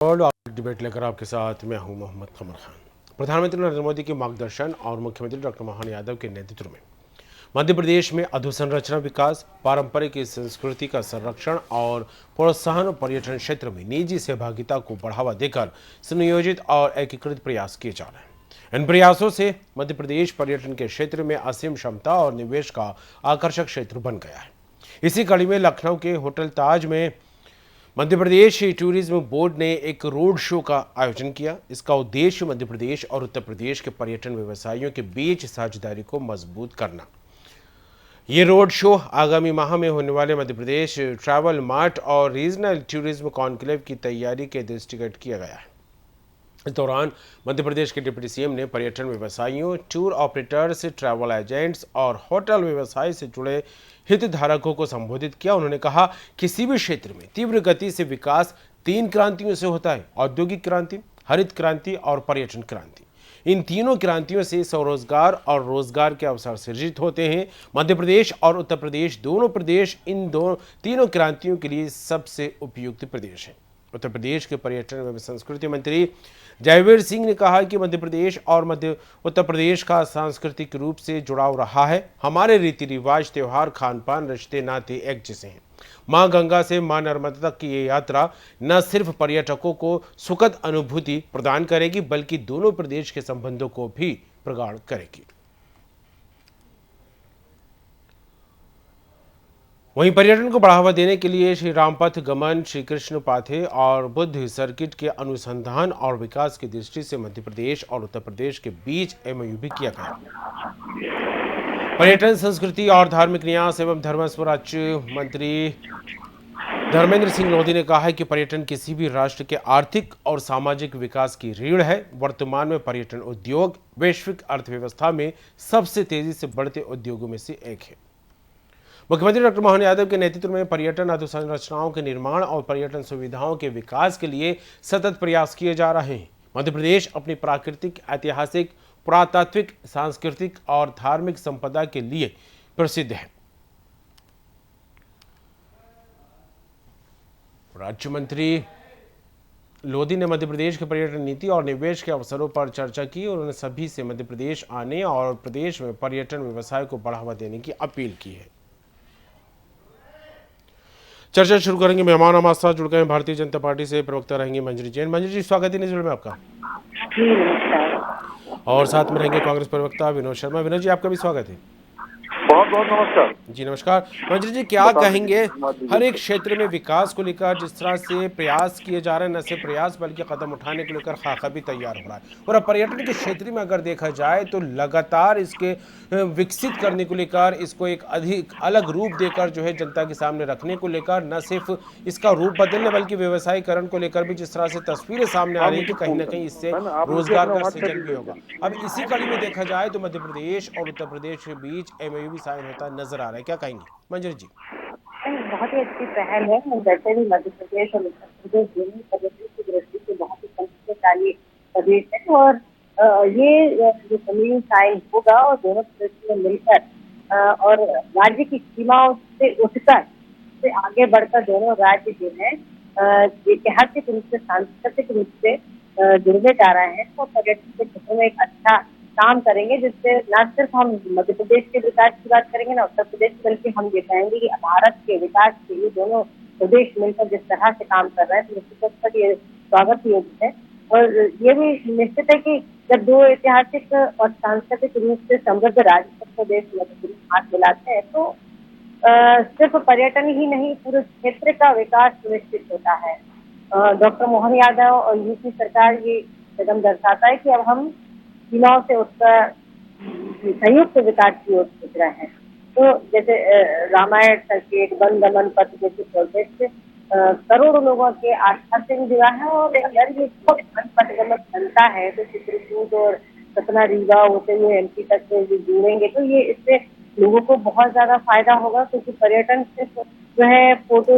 World और debate लेकर आपके साथ मैं हूं मोहम्मद कमर खान। प्रधानमंत्री नरेंद्र मोदी के मार्गदर्शन और मुख्यमंत्री डॉक्टर मोहन यादव के नेतृत्व में मध्य प्रदेश में अधोसंरचना विकास, पारंपरिक संस्कृति का संरक्षण और प्रोत्साहन, पर्यटन क्षेत्र में निजी सहभागिता को बढ़ावा देकर सुनियोजित और एकीकृत प्रयास किए जा रहे हैं। इन प्रयासों से मध्य प्रदेश पर्यटन के क्षेत्र में असीम क्षमता और निवेश का आकर्षक क्षेत्र बन गया है। इसी कड़ी में लखनऊ के होटल ताज में मध्य प्रदेश टूरिज्म बोर्ड ने एक रोड शो का आयोजन किया। इसका उद्देश्य मध्य प्रदेश और उत्तर प्रदेश के पर्यटन व्यवसायियों के बीच साझेदारी को मजबूत करना। ये रोड शो आगामी माह में होने वाले मध्य प्रदेश ट्रैवल मार्ट और रीजनल टूरिज्म कॉन्क्लेव की तैयारी के दृष्टिगत किया गया है। इस दौरान मध्य प्रदेश के डिप्टी सीएम ने पर्यटन व्यवसायियों, टूर ऑपरेटर्स, ट्रैवल एजेंट्स और होटल व्यवसाय से जुड़े हितधारकों को संबोधित किया। उन्होंने कहा, किसी भी क्षेत्र में तीव्र गति से विकास 3 क्रांतियों से होता है: औद्योगिक क्रांति, हरित क्रांति और पर्यटन क्रांति। इन तीनों क्रांतियों से स्वरोजगार और रोजगार के अवसर सृजित होते हैं। मध्य प्रदेश और उत्तर प्रदेश दोनों प्रदेश इन तीनों क्रांतियों के लिए सबसे उपयुक्त प्रदेश है। उत्तर प्रदेश के पर्यटन एवं संस्कृति मंत्री जयवीर सिंह ने कहा कि मध्य प्रदेश और उत्तर प्रदेश का सांस्कृतिक रूप से जुड़ाव रहा है। हमारे रीति रिवाज, त्योहार, खान पान, रिश्ते नाते एक जैसे हैं। मां गंगा से मां नर्मदा तक की ये यात्रा न सिर्फ पर्यटकों को सुखद अनुभूति प्रदान करेगी, बल्कि दोनों प्रदेश के संबंधों को भी प्रगाढ़ करेगी। वहीं पर्यटन को बढ़ावा देने के लिए श्री रामपथ गमन, श्री कृष्ण पाथे और बुद्ध सर्किट के अनुसंधान और विकास की दृष्टि से मध्य प्रदेश और उत्तर प्रदेश के बीच एमओयू भी किया गया। पर्यटन, संस्कृति और धार्मिक न्यास एवं धर्म स्वराज्य मंत्री धर्मेंद्र सिंह लोधी ने कहा है कि पर्यटन किसी भी राष्ट्र के आर्थिक और सामाजिक विकास की रीढ़ है। वर्तमान में पर्यटन उद्योग वैश्विक अर्थव्यवस्था में सबसे तेजी से बढ़ते उद्योगों में से एक है। मुख्यमंत्री डॉक्टर मोहन यादव के नेतृत्व में पर्यटन अधोसंरचनाओं के निर्माण और पर्यटन सुविधाओं के विकास के लिए सतत प्रयास किए जा रहे हैं। मध्य प्रदेश अपनी प्राकृतिक, ऐतिहासिक, पुरातात्विक, सांस्कृतिक और धार्मिक संपदा के लिए प्रसिद्ध है। राज्य मंत्री लोधी ने मध्य प्रदेश के पर्यटन नीति और निवेश के अवसरों पर चर्चा की और उन्होंने सभी से मध्य प्रदेश आने और प्रदेश में पर्यटन व्यवसाय को बढ़ावा देने की अपील की है। चर्चा शुरू करेंगे। मेहमान हमारे साथ जुड़ गए हैं भारतीय जनता पार्टी से प्रवक्ता रहेंगी मंजरी जैन। मंजरी जी, स्वागत है न्यूज़ में आपका। और साथ में रहेंगे कांग्रेस प्रवक्ता विनोद शर्मा। विनोद जी, आपका भी स्वागत है। बहुत बहुत नमस्कार जी नमस्कार। मंजरी जी, क्या कहेंगे हर एक क्षेत्र में विकास को लेकर जिस तरह से प्रयास किए जा रहे हैं, न सिर्फ प्रयास बल्कि कदम उठाने को लेकर खाका भी तैयार हो रहा है, और अब पर्यटन के क्षेत्र में अगर देखा जाए तो लगातार इसके विकसित करने को लेकर, इसको एक अधिक अलग रूप देकर जो है जनता के सामने रखने को लेकर, न सिर्फ इसका रूप बदलने बल्कि व्यवसायीकरण को लेकर भी जिस तरह से तस्वीरें सामने आ रही है कि कहीं ना कहीं इससे रोजगार का सृजन भी होगा। अब इसी कड़ी में देखा जाए तो मध्य प्रदेश और उत्तर प्रदेश के बीच एमओयू भी साइन होता नजर आ रहा है, क्या कहेंगे मंजरी जी? बहुत ही अच्छी पहल है। वैसे भी मध्य प्रदेश और उत्तर प्रदेश दोनों पर्यटन की दृष्टि से बहुत ही संस्कृतिशाली प्रदेश है, और ये जो एमओयू साइन होगा और दोनों प्रदेश में मिलकर और राज्य की सीमाओं से उठकर से आगे बढ़कर दोनों राज्य जो है ऐतिहासिक रूप से, सांस्कृतिक रूप से जुड़ने जा रहे हैं, तो पर्यटन के क्षेत्र में एक अच्छा काम करेंगे, जिससे न सिर्फ हम मध्य प्रदेश के विकास की बात करेंगे, न उत्तर प्रदेश, बल्कि हम ये कहेंगे कि भारत के विकास के लिए दोनों प्रदेश मिलकर जिस तरह से काम कर रहे हैं, तो निश्चित तौर पर ये स्वागत योग्य है। और ये भी निश्चित है कि जब दो ऐतिहासिक और सांस्कृतिक रूप से समृद्ध राज्य उत्तर प्रदेश मध्य प्रदेश हाथ मिलाते हैं, तो सिर्फ पर्यटन ही नहीं, पूरे क्षेत्र का विकास सुनिश्चित होता है। डॉक्टर मोहन यादव और यूपी सरकार ये कदम दर्शाता है कि अब हम सीमाओं से उठकर संयुक्त विकास की ओर सोच रहे हैं। तो जैसे रामायण सर्किट, वन गमन पथ जैसे प्रोजेक्ट करोड़ों लोगों के आस्था से भी जुड़ा है, और अगर ये पथगमन बनता है तो चित्रकूट और सतना रीवा होते हुए एमपी तक से जुड़ेंगे, तो ये इससे लोगों को बहुत ज्यादा फायदा होगा, क्योंकि पर्यटन सिर्फ जो है फोटो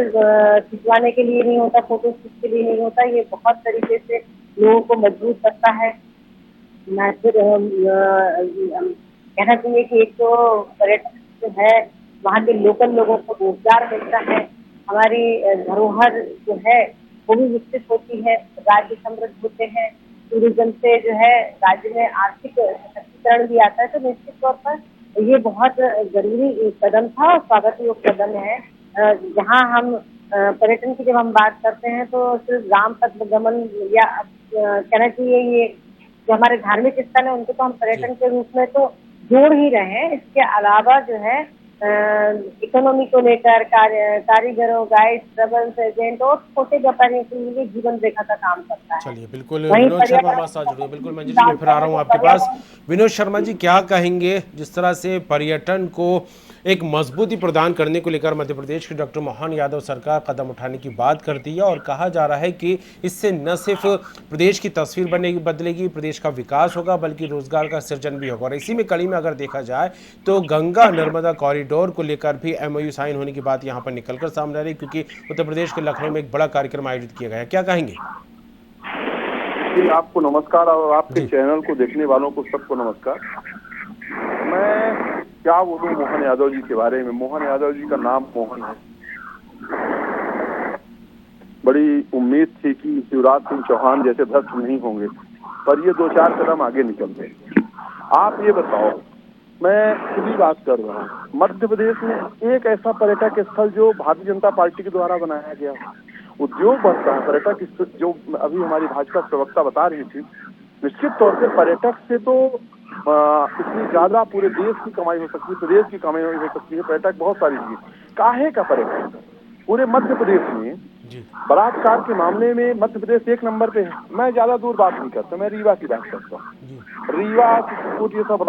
खिंचवाने के लिए नहीं होता, फोटो शूट के लिए नहीं होता, ये बहुत तरीके से लोगों को मजबूत करता है। ना फिर कहना चाहिए कि एक तो पर्यटन जो है वहाँ के लोकल लोगों को रोजगार मिलता है, हमारी धरोहर जो है वो भी विकसित होती है, राज्य समृद्ध होते हैं, टूरिज्म से जो है राज्य में आर्थिक सशक्तिकरण भी आता है। तो निश्चित तौर पर ये बहुत जरूरी कदम था और स्वागत योग्य कदम है। जहाँ हम पर्यटन की जब हम बात करते हैं तो सिर्फ राम पथ गमन या कहना चाहिए ये जो हमारे धार्मिक स्थल है उनको तो हम पर्यटन के रूप में तो जोड़ ही रहे हैं। इसके अलावा जो है इकोनॉमी को लेकर कारीगरों, गाइड, ट्रेवल्स एजेंट और छोटे व्यापारियों के लिए जीवन रेखा का काम करता है। चलिए, बिल्कुल वहीं विनोद शर्मा पर्यावरण हमारे साथ जुड़े हैं। बिल्कुल मंजरी जी, मैं फिर आ रहा हूँ आपके पास। विनोद शर्मा जी, क्या कहेंगे जिस तरह से पर्यटन को एक मजबूती प्रदान करने को लेकर मध्य प्रदेश की डॉक्टर मोहन यादव सरकार कदम उठाने की बात करती है और कहा जा रहा है कि इससे न सिर्फ प्रदेश की तस्वीर बदलेगी, प्रदेश का विकास होगा, बल्कि रोजगार का सृजन भी होगा। और इसी में कड़ी में अगर देखा जाए तो गंगा नर्मदा कॉरिडोर को लेकर भी MOU साइन होने की बात यहाँ पर निकलकर सामने आ रही है, क्योंकि उत्तर प्रदेश के लखनऊ में एक बड़ा कार्यक्रम आयोजित किया गया है। क्या कहेंगे? जी, आपको नमस्कार और आपके जी। चैनल को देखने वालों को सबको नमस्कार। मैं क्या बोलूं मोहन यादव जी के बारे में। मोहन यादव जी का नाम मोहन है। बड़ी उम्मीद थी कि शिवराज सिंह चौहान जैसे भ्रष्ट नहीं होंगे, पर ये 2-4 कदम आगे निकल गए। आप ये बताओ, मैं खुली बात कर रहा हूँ, मध्य प्रदेश में एक ऐसा पर्यटक स्थल जो भारतीय जनता पार्टी के द्वारा बनाया गया, उद्योग बढ़ता है। पर्यटक जो अभी हमारी भाजपा प्रवक्ता बता रही थी, निश्चित तौर से पर्यटक से तो इतनी ज्यादा पूरे देश की कमाई हो सकती है, प्रदेश की कमाई हो सकती है। पर्यटक बहुत सारी चीज काहे का पर्यटक पूरे मध्य प्रदेश में बलात्कार के मामले में मध्य प्रदेश 1 नंबर पे है। मैं ज्यादा दूर बात नहीं करता, मैं रीवा की बात करता हूँ। रीवा, चित्रकूट, ये सब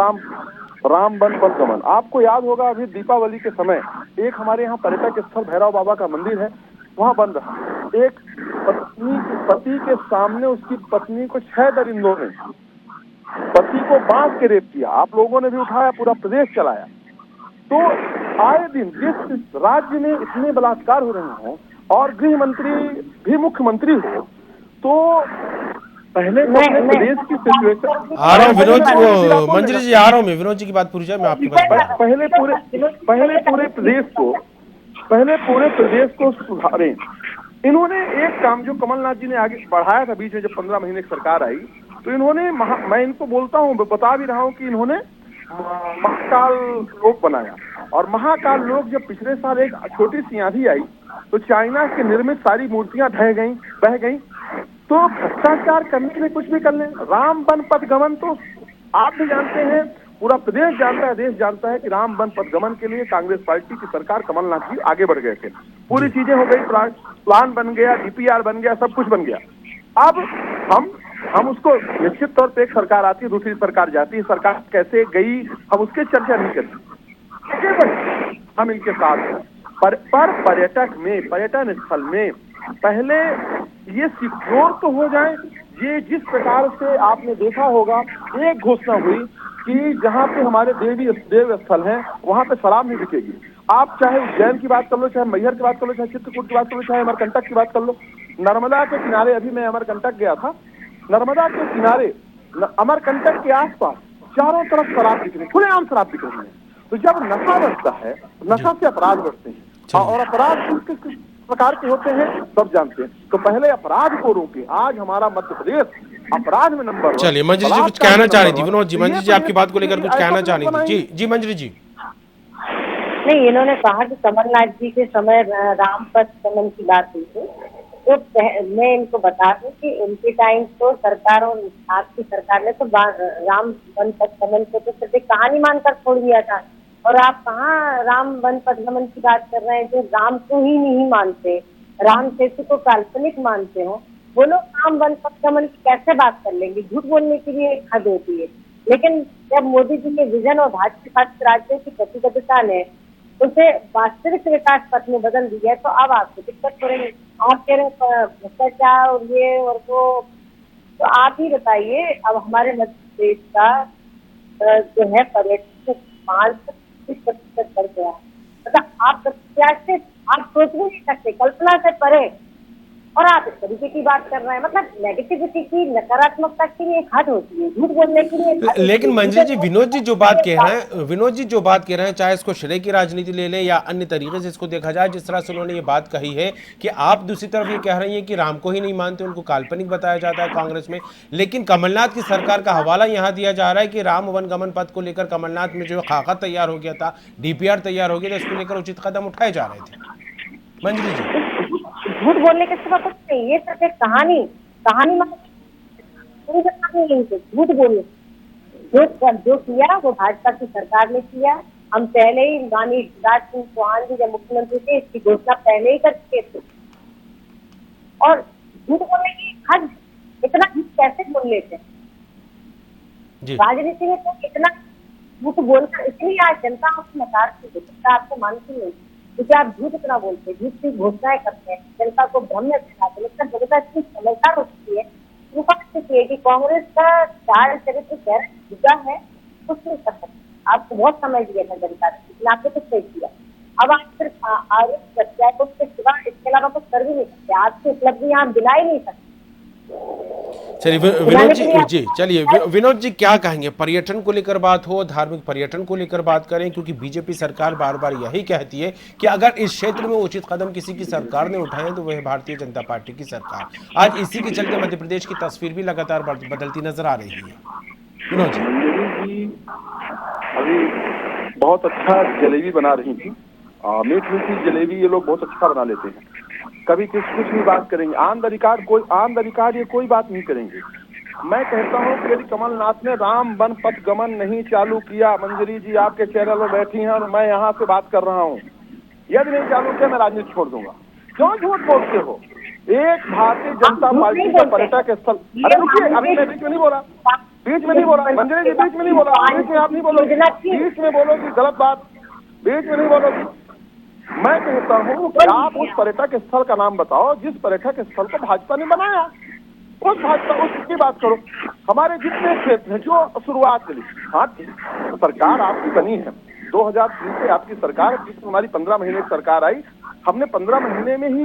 राम वन पथ गमन। आपको याद होगा अभी दीपावली के समय एक हमारे यहाँ पर्यटक स्थल भैरव बाबा का मंदिर है, वहाँ बन रहा। एक पति के सामने उसकी पत्नी को 6 दरिंदों ने पति को बांध के रेप किया। आप लोगों ने भी उठाया, पूरा प्रदेश चलाया। तो आए दिन जिस राज्य में इतने बलात्कार हो रहे हों और गृह मंत्री भी मुख्यमंत्री हो, तो पहले तो अपने प्रदेश की सिचुएशन आ रहा हूँ विनोद जी, वो मंजरी जी आ रहा हूँ मैं, विनोद जी की बात पूरी जाए, मैं आपके पास पहले पूरे प्रदेश को सुधारें। इन्होंने एक काम जो कमलनाथ जी ने आगे बढ़ाया था बीच में, जब 15 महीने की सरकार आई, तो इन्होंने मैं इनको बोलता हूँ, बता भी रहा हूँ कि इन्होंने महाकाल लोक बनाया। और महाकाल लोक जब पिछले साल एक छोटी सी आंधी आई तो चाइना के निर्मित सारी मूर्तियां बह गई। तो भ्रष्टाचार करने में कुछ भी कर लें। राम वन पथ गमन तो आप भी जानते हैं, पूरा प्रदेश जानता है, देश जानता है कि राम वन पथ गमन के लिए कांग्रेस पार्टी की सरकार, कमलनाथ जी आगे बढ़ गए थे। पूरी चीजें हो गई, प्लान बन गया, DPR बन गया, सब कुछ बन गया। अब हम उसको निश्चित तौर पे एक सरकार आती है, दूसरी सरकार जाती है, सरकार कैसे गई हम उसके चर्चा नहीं करते, हम इनके साथ हैं। पर पर्यटन स्थल में पहले ये सिक्योर तो हो जाए। ये जिस प्रकार से आपने देखा होगा, एक घोषणा हुई कि जहाँ पे हमारे देव स्थल हैं वहाँ पे शराब नहीं बिकेगी। आप चाहे उज्जैन की बात कर लो, चाहे मैहर की बात कर लो, चाहे चित्रकूट की बात कर लो, चाहे अमरकंटक की बात कर लो, नर्मदा के किनारे, अभी मैं अमरकंटक गया था, नर्मदा के किनारे अमरकंटक के आसपास चारों तरफ शराब बिक रही, खुलेआम शराब बिक रही है। तो जब नशा बढ़ता है, नशा से अपराध बढ़ते हैं, और अपराध किस प्रकार के होते हैं सब जानते हैं। तो पहले अपराध को रोके। आज हमारा मध्य प्रदेश अपराध में नंबर 1। चलिए, मंजरी जी कुछ कहना चाह रही थी, विनोद जी, मंजरी जी आपकी बात को लेकर कुछ कहना चाह रही थी। जी मंजरी जी। नहीं, इन्होंने कहा कि कमलनाथ जी के समय राम पथ गमन की बात हुई थी, तो मैं इनको बता दूं कि उनके टाइम तो सरकार और आपकी सरकार ने तो राम वन पथ गमन को तो सिर्फ एक कहानी मानकर छोड़ दिया था। और आप कहाँ राम वन पथ गमन की बात कर रहे हैं, जो राम को ही नहीं मानते, राम सेतु को काल्पनिक मानते हो, वो लोग राम वन पथ गमन की कैसे बात कर लेंगे? झूठ बोलने की भी एक हद होती है। लेकिन जब मोदी जी के विजन और भाजपा राज्यों की प्रतिबद्धता ने उसे वास्तविक विकास पथ में बदल दिया है, तो अब आपको दिक्कत हो रही है। आप कह रहे हैं भ्रष्टाचार और ये और वो, तो आप ही बताइए, अब हमारे मध्य प्रदेश का जो है पर्यटन 5% बढ़ गया। मतलब आप प्रत्याशित, आप सोच भी नहीं सकते, कल्पना से परे और आप इस तरीके की बात कर रहे हैं। मतलब नेगेटिविटी की, नकारात्मकता की भी एक हद होती है, झूठ बोलने की भी एक हद होती है। लेकिन मंजरी जी, विनोद जी जो बात कह रहे हैं, विनोद जी जो बात कह रहे हैं, चाहे इसको श्रेय की राजनीति ले लें या अन्य तरीके से इसको देखा जाए, जिस तरह से उन्होंने ये बात कही है कि आप दूसरी तरफ ये कह रही हैं कि राम को ही नहीं मानते, उनको काल्पनिक बताया जाता है कांग्रेस में, लेकिन कमलनाथ की सरकार का हवाला यहां दिया जा रहा है कि राम वनगमन पथ को लेकर कमलनाथ में जो खाका तैयार हो गया था, डीपीआर तैयार हो गया था, इसको लेकर उचित कदम उठाए जा रहे थे। मंजरी जी, झूठ बोलने के सिवा कुछ नहीं, ये सिर्फ एक कहानी कहानी मतलब झूठ बोलने। जो किया वो भाजपा की सरकार ने किया। हम पहले ही माननीय शिवराज सिंह चौहान जी जब मुख्यमंत्री थे, इसकी घोषणा पहले ही कर चुके थे। और झूठ बोलने की हद, इतना झूठ कैसे बोल लेते हैं जी राजनीति में? तो इतना झूठ बोलकर इसलिए आज जनता आपको नकारती है, जनता आपको मानती नहीं, क्योंकि आप झूठ इतना बोलते हैं, झूठ की घोषणाएं करते हैं, जनता को भ्रम में फैलाते हैं। लेकिन जनता इतनी समझदार हो चुकी है, वो समझ चुकी है कि कांग्रेस का चाल चरित्र गैर जुदा है, कुछ नहीं कर सकते। आपको बहुत समय दिया था जनता ने, लेकिन आपने कुछ नहीं किया। अब आप सिर्फ आरोप प्रत्यारोप के सिवा इसके अलावा कुछ कर भी नहीं सकते। आपकी उपलब्धियां आप दिला ही नहीं सकते। चलिए विनोद जी, चलिए विनोद जी क्या कहेंगे? पर्यटन को लेकर बात हो, धार्मिक पर्यटन को लेकर बात करें, क्योंकि बीजेपी सरकार बार बार यही कहती है कि अगर इस क्षेत्र में उचित कदम किसी की सरकार ने उठाए तो वह भारतीय जनता पार्टी की सरकार। आज इसी के चलते मध्य प्रदेश की तस्वीर भी लगातार बदलती नजर आ रही है। विनोद जी, मंजरी जी अभी बहुत अच्छा जलेबी बना रही थी। मीठ मीठी जलेबी ये लोग बहुत अच्छा बना लेते हैं। कभी कुछ भी बात करेंगे, आन दरिकार ये कोई बात नहीं करेंगे। मैं कहता हूँ कि यदि कमलनाथ ने राम वन पथ गमन नहीं चालू किया, मंजरी जी आपके चैनल में बैठी हैं और मैं यहाँ से बात कर रहा हूँ, यदि नहीं चालू किया मैं राजनीति छोड़ दूंगा। क्यों झूठ बोलते हो? एक भारतीय जनता पार्टी का पर्यटक स्थल, अरे रुकिए, अभी मैं बीच में नहीं बोला, मंजरी जी बीच में नहीं बोला, बीच में आप नहीं बोलोगी, बीच में बोलोगी गलत बात, बीच में नहीं बोलोगी। मैं कहता हूँ कि आप उस पर्यटक स्थल का नाम बताओ जिस पर्यटक स्थल को भाजपा ने बनाया, उस भाजपा उसकी बात करो। हमारे जितने क्षेत्र हैं जो शुरुआत के लिए, हाँ सरकार आपकी बनी है 2003 से आपकी सरकार, हमारी 15 महीने की सरकार आई, हमने 15 महीने में ही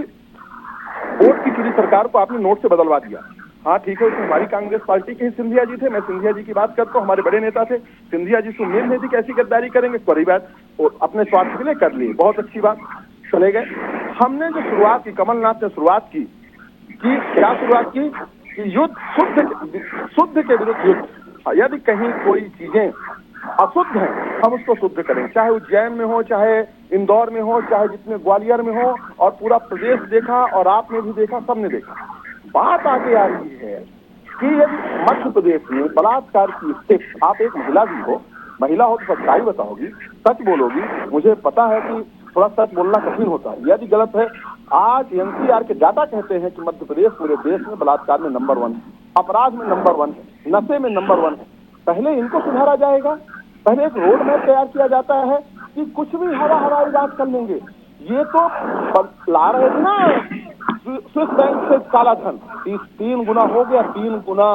वोट की चुनी सरकार को आपने नोट से बदलवा दिया। हाँ ठीक है, उसमें हमारी कांग्रेस पार्टी के ही सिंधिया जी थे, मैं सिंधिया जी की बात करता हूँ, हमारे बड़े नेता थे। सिंधिया जी से उम्मीद नहीं थी कैसी गद्दारी करेंगे, बड़ी बात अपने स्वार्थ के लिए कर लिए, बहुत अच्छी बात, चले गए। हमने जो शुरुआत की, कमलनाथ ने शुरुआत की क्या शुरुआत की कि युद्ध, शुद्ध के विरुद्ध युद्ध। यदि कहीं कोई चीजें अशुद्ध हैं हम उसको शुद्ध करें, चाहे उज्जैन में हो, चाहे इंदौर में हो, चाहे जितने ग्वालियर में हो, और पूरा प्रदेश देखा और आपने भी देखा, सबने देखा। बात आगे आ रही है कि यदि मध्य प्रदेश में बलात्कार की स्थिति, आप एक महिला भी हो, महिला हो तो सच्चाई बताओगी, सच बोलोगी। मुझे पता है कि थोड़ा सच बोलना कठिन होता है, यदि गलत है। आज एनसीआर के डाटा कहते हैं कि मध्य प्रदेश पूरे देश में बलात्कार में नंबर 1 है, अपराध में नंबर 1 है, नशे में नंबर 1 है। पहले इनको सुधारा जाएगा, पहले एक रोड मैप तैयार किया जाता है कि कुछ भी हवाई बात कर लेंगे। ये तो ला रहे थे ना स्विस बैंक से काला धन, 3 गुना हो गया, 3 गुना।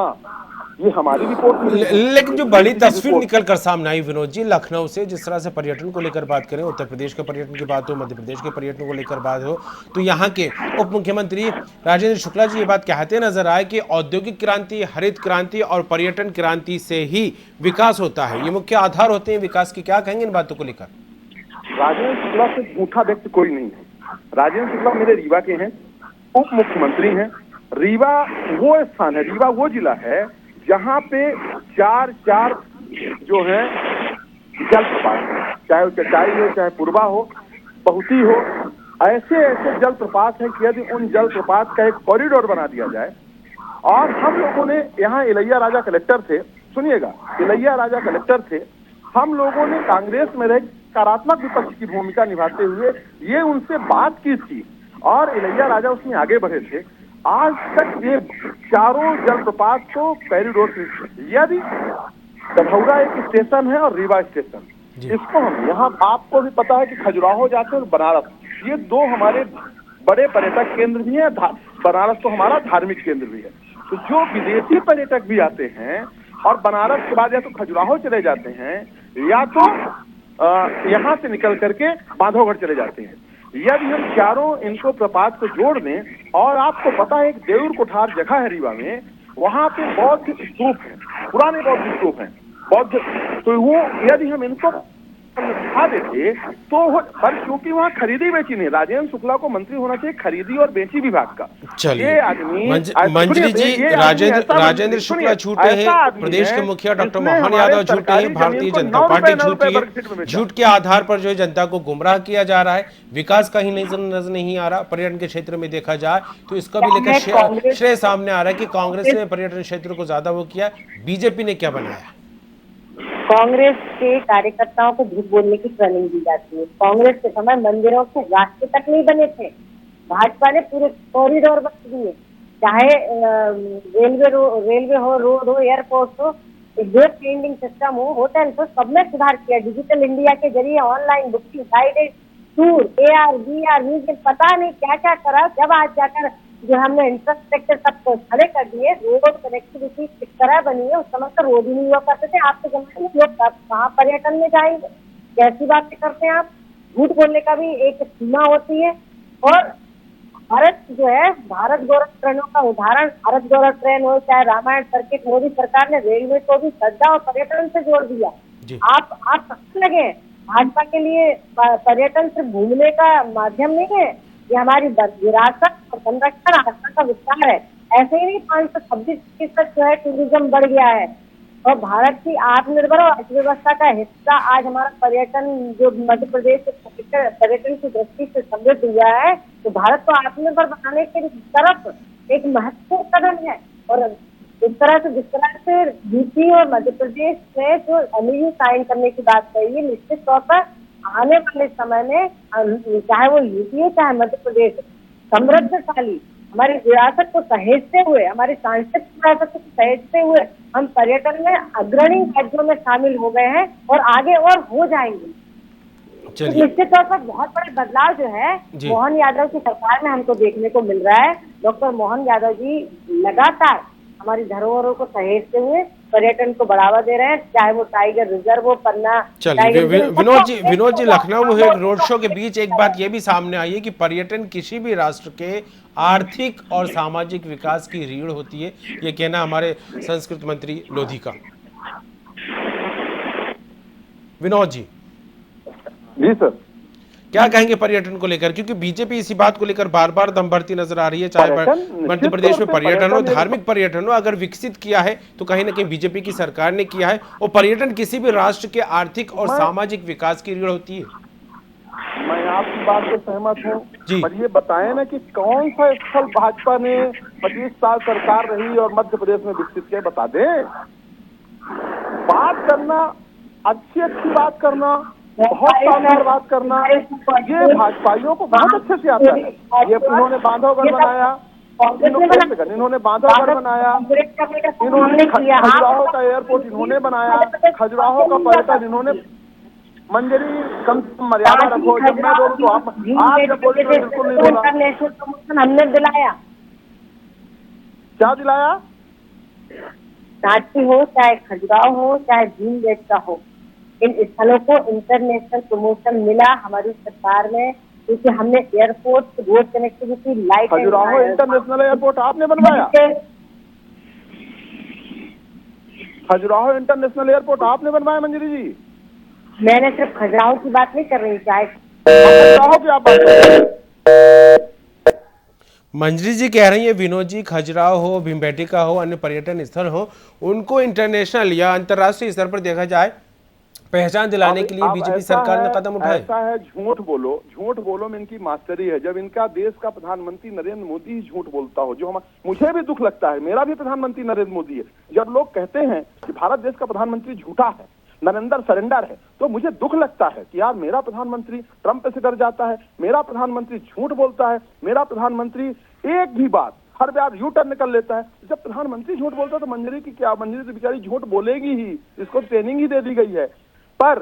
ये हमारी रिपोर्ट में, लेकिन जो बड़ी तस्वीर निकल कर सामने आई विनोद जी, लखनऊ से जिस तरह से पर्यटन को लेकर बात करें, उत्तर प्रदेश के पर्यटन की बात हो, मध्य प्रदेश के पर्यटन को लेकर बात हो, तो यहाँ के उप मुख्यमंत्री राजेंद्र शुक्ला जी ये बात कहते नजर आए कि औद्योगिक क्रांति, हरित क्रांति और पर्यटन क्रांति से ही विकास होता है, ये मुख्य आधार होते हैं विकास के। क्या कहेंगे इन बातों को लेकर? राजेंद्र शुक्ला से झूठा व्यक्ति कोई नहीं है। राजेंद्र शुक्ला मेरे रीवा के हैं, उप मुख्यमंत्री हैं। रीवा वो स्थान है, रीवा वो जिला है जहाँ पे 4 जो है जल प्रपात, चाहे चचाई हो, चाहे पूर्वा हो, बहुती हो, ऐसे जल प्रपात है कि यदि उन जल प्रपात का एक कॉरिडोर बना दिया जाए। और हम लोगों ने यहाँ इलैया राजा कलेक्टर थे, सुनिएगा, इलैया राजा कलेक्टर थे, हम लोगों ने कांग्रेस में रह सकारात्मक विपक्ष की भूमिका निभाते हुए ये उनसे बात की थी और इलैया राजा उसमें आगे बढ़े थे। आज तक ये चारों जलप्रपात को कॉरिडोर, यदि कठौरा एक स्टेशन है और रीवा स्टेशन, इसको हम यहाँ, आपको भी पता है कि खजुराहो जाते हैं और बनारस, ये 2 हमारे बड़े पर्यटक केंद्र भी हैं। बनारस तो हमारा धार्मिक केंद्र भी है। तो जो विदेशी पर्यटक भी आते हैं और बनारस के बाद या तो खजुराहो चले जाते हैं या तो यहाँ से निकल करके माधवगढ़ चले जाते हैं। यदि हम चारों इनको प्रपात को जोड़ दें, और आपको पता है एक देऊर कोठार जगह है रीवा में, वहां पे बौद्ध स्तूप है, पुराने बौद्ध स्तूप हैं, बौद्ध, तो वो यदि हम इनको दिखा देते तो पर क्योंकि वहाँ खरीदी बेची नहीं, राजेंद्र शुक्ला को मंत्री होना चाहिए खरीदी और बेची विभाग का। चलिए ये आदमी मंजरी जी, राजेंद्र शुक्ला झूठे हैं, प्रदेश के मुखिया डॉक्टर मोहन यादव झूठे हैं, भारतीय जनता पार्टी झूठी है, झूठ के आधार पर जो है जनता को गुमराह किया जा रहा है, विकास कहीं नजर नहीं आ रहा। पर्यटन के क्षेत्र में देखा जाए तो इसका भी लेकर श्रेय सामने आ रहा है कि कांग्रेस ने पर्यटन क्षेत्र को ज्यादा वो किया, बीजेपी ने क्या बनाया। कांग्रेस के कार्यकर्ताओं को झूठ बोलने की ट्रेनिंग दी जाती है। कांग्रेस के समय मंदिरों के रास्ते तक नहीं बने थे, भाजपा ने पूरे कॉरिडोर बना दिए, चाहे रेलवे हो, रोड हो, एयरपोर्ट हो, जो ट्रेंडिंग सिस्टम हो, होटल हो, सब में सुधार किया। डिजिटल इंडिया के जरिए online booking, guided tour, AR, VR, museum, पता नहीं क्या क्या करा। जब आज जाकर जो हमने इंफ्रास्ट्रक्चर सब खड़े कर दिए, रोड कनेक्टिविटी किस तरह बनी है, उस समय तो रोड ही नहीं हुआ करते थे। आपके जमाने में लोग कहाँ पर्यटन में जाएंगे, कैसी बातें करते हैं आप। झूठ बोलने का भी एक सीमा होती है। और भारत जो है, भारत गौरव ट्रेनों का उदाहरण, भारत गौरव ट्रेन हो चाहे रामायण सर्किट, मोदी सरकार ने रेलवे को भी श्रद्धा और पर्यटन से जोड़ दिया। आप समझ लगे, भाजपा के लिए पर्यटन सिर्फ घूमने का माध्यम नहीं है, ये हमारी विरासत और संरक्षण आस्था का विस्तार है। ऐसे ही नहीं 526% जो है टूरिज्म बढ़ गया है, और भारत की आत्मनिर्भर और अर्थव्यवस्था का हिस्सा आज हमारा पर्यटन, जो मध्य प्रदेश पर्यटन की दृष्टि से समृद्ध हुआ है, तो भारत को आत्मनिर्भर बनाने के तरफ एक महत्वपूर्ण कदम है। और जिस तरह से यूपी और मध्य प्रदेश में जो MOU साइन करने की बात कही है, निश्चित तौर पर आने वाले समय में चाहे वो यूपी हो चाहे मध्य प्रदेश, समृद्धशाली हमारी विरासत को सहेजते हुए, हमारी सांस्कृतिक विरासत को सहेजते हुए हम पर्यटन में अग्रणी राज्यों में शामिल हो गए हैं और आगे और हो जाएंगे। तो निश्चित तौर पर बहुत बड़े बदलाव जो है मोहन यादव की सरकार में हमको देखने को मिल रहा है। डॉक्टर मोहन यादव जी लगातार हमारी धरोहरों को सहेजते हुए पर्यटन को बढ़ावा दे रहे हैं, चाहे वो टाइगर रिजर्व हो, पन्ना। चलिए विनोद जी, लखनऊ में एक रोड शो के बीच एक बात ये भी सामने आई है कि पर्यटन किसी भी राष्ट्र के आर्थिक और सामाजिक विकास की रीढ़ होती है, ये कहना हमारे संस्कृति मंत्री लोधी का। विनोद जी सर, क्या कहेंगे पर्यटन को लेकर, क्योंकि बीजेपी इसी बात को लेकर बार बार दम भरती नजर आ रही है, चाहे मध्य प्रदेश में पर्यटन हो, धार्मिक पर्यटन हो, अगर विकसित किया है तो कहीं ना कहीं बीजेपी की सरकार ने किया है, और पर्यटन किसी भी राष्ट्र के आर्थिक और सामाजिक विकास की रीढ़ होती है। मैं आपकी बात से सहमत हूँ, पर ये बताएं ना कि कौन सा स्थल भाजपा ने 25 साल सरकार रही और मध्य प्रदेश में विकसित किया, बता दें। बात करना, अच्छी बात करना, बहुत शानदार बात करना, ये भाजपाइयों को बहुत अच्छे से आता है। ये इन्होंने बांधवगढ़ बनाया, इन्होंने बांधवगढ़ बनाया, इन्होंने खजुराहो का एयरपोर्ट इन्होंने बनाया, खजुराहो का पर्यटन इन्होंने। मंजरी, कम मर्यादा रखो, जब मैं बोलूं तो आप जब बोले तो बिल्कुल नहीं बोला। हमने दिलाया, क्या दिलाया? सांची हो चाहे खजुराहो हो चाहे भीम बेटका हो, इन स्थलों को इंटरनेशनल प्रमोशन मिला हमारी सरकार में, क्योंकि हमने airport, road connectivity, light. Khajuraho international airport आपने बनवाया? खजुराहो इंटरनेशनल एयरपोर्ट आपने बनवाया मंजरी जी? मैंने सिर्फ खजुराहो की बात नहीं कर रही, चाहे खजुराहो की आप बात कर रही हैं। मंजरी जी कह रही है विनोद जी, खजुराहो हो, भीमबेटका हो, अन्य पर्यटन स्थल हो, उनको इंटरनेशनल या अंतर्राष्ट्रीय स्तर पर देखा जाए, पहचान दिलाने के लिए बीजेपी सरकार ने कदम उठाए। ऐसा है, झूठ बोलो में इनकी मास्टरी है। जब इनका देश का प्रधानमंत्री नरेंद्र मोदी ही झूठ बोलता हो, जो मुझे भी दुख लगता है, मेरा भी प्रधानमंत्री नरेंद्र मोदी है। जब लोग कहते हैं कि भारत देश का प्रधानमंत्री झूठा है, नरेंद्र सरेंडर है, तो मुझे दुख लगता है कि यार मेरा प्रधानमंत्री ट्रंप से डर जाता है, मेरा प्रधानमंत्री झूठ बोलता है, मेरा प्रधानमंत्री एक भी बात हर बार यू टर्न कर लेता है। जब प्रधानमंत्री झूठ बोलता है तो मंजरी की क्या, मंजरी तो बेचारी झूठ बोलेगी ही, इसको ट्रेनिंग ही दे दी गई है। पर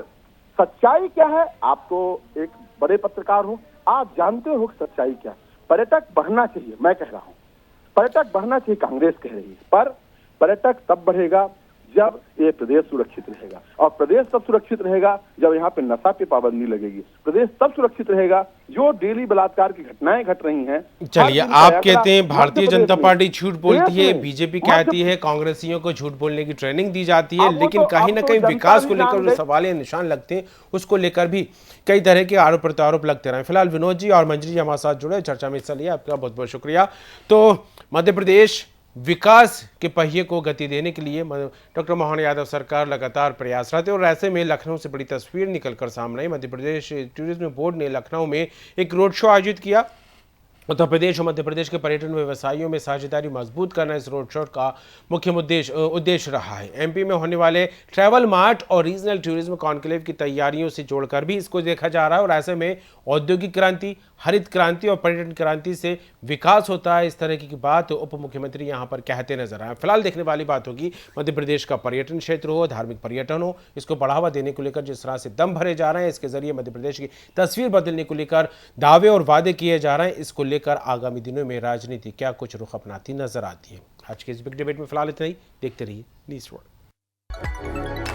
सच्चाई क्या है? आप तो एक बड़े पत्रकार हो, आप जानते हो कि सच्चाई क्या है। पर्यटक बढ़ना चाहिए, मैं कह रहा हूं पर्यटक बढ़ना चाहिए, कांग्रेस कह रही है, पर पर्यटक तब बढ़ेगा जब ये प्रदेश सुरक्षित रहेगा। और प्रदेश तब सुरक्षित रहेगा जब यहाँ पे नशा पे पाबंदी लगेगी। प्रदेश तब सुरक्षित रहेगा जो डेली बलात्कार की घटनाएं घट रही हैं। चलिए, आप कहते हैं भारतीय जनता पार्टी झूठ बोलती है, बीजेपी कहती है है कांग्रेसियों को झूठ बोलने की ट्रेनिंग दी जाती है, अब वो लेकिन तो- कहीं अब ना तो कहीं जनता विकास भी को लेकर जान जो गई। सवाल या निशान लगते हैं उसको लेकर भी कई तरह के आरोप प्रत्यारोप लगते रहे। फिलहाल विनोद जी और मंजरी जी हमारे साथ जुड़े, चर्चा में हिस्सा लिया, आपका बहुत बहुत शुक्रिया। तो मध्य प्रदेश विकास के पहिए को गति देने के लिए डॉक्टर मोहन यादव सरकार लगातार प्रयासरत है और ऐसे में लखनऊ से बड़ी तस्वीर निकलकर सामने आई। मध्य प्रदेश टूरिज्म बोर्ड ने लखनऊ में एक रोड शो आयोजित किया। उत्तर प्रदेश और मध्य प्रदेश के पर्यटन व्यवसायियों में साझेदारी मजबूत करना इस रोड शो का मुख्य उद्देश्य रहा है। एमपी में होने वाले ट्रैवल मार्ट और रीजनल टूरिज्म कॉन्क्लेव की तैयारियों से जोड़कर भी इसको देखा जा रहा है और ऐसे में औद्योगिक क्रांति, हरित क्रांति और पर्यटन क्रांति से विकास होता है, इस तरह की बात उप मुख्यमंत्री यहां पर कहते नजर आए। फिलहाल देखने वाली बात होगी मध्य प्रदेश का पर्यटन क्षेत्र हो, धार्मिक पर्यटन हो, इसको बढ़ावा देने को लेकर जिस तरह से दम भरे जा रहे हैं, इसके जरिए मध्य प्रदेश की तस्वीर बदलने को लेकर दावे और वादे किए जा रहे हैं, इसको लेकर आगामी दिनों में राजनीति क्या कुछ रुख अपनाती नजर आती है। आज के इस बिग डिबेट में फिलहाल इतना ही। देखते रहिए न्यूज़ वर्ल्ड।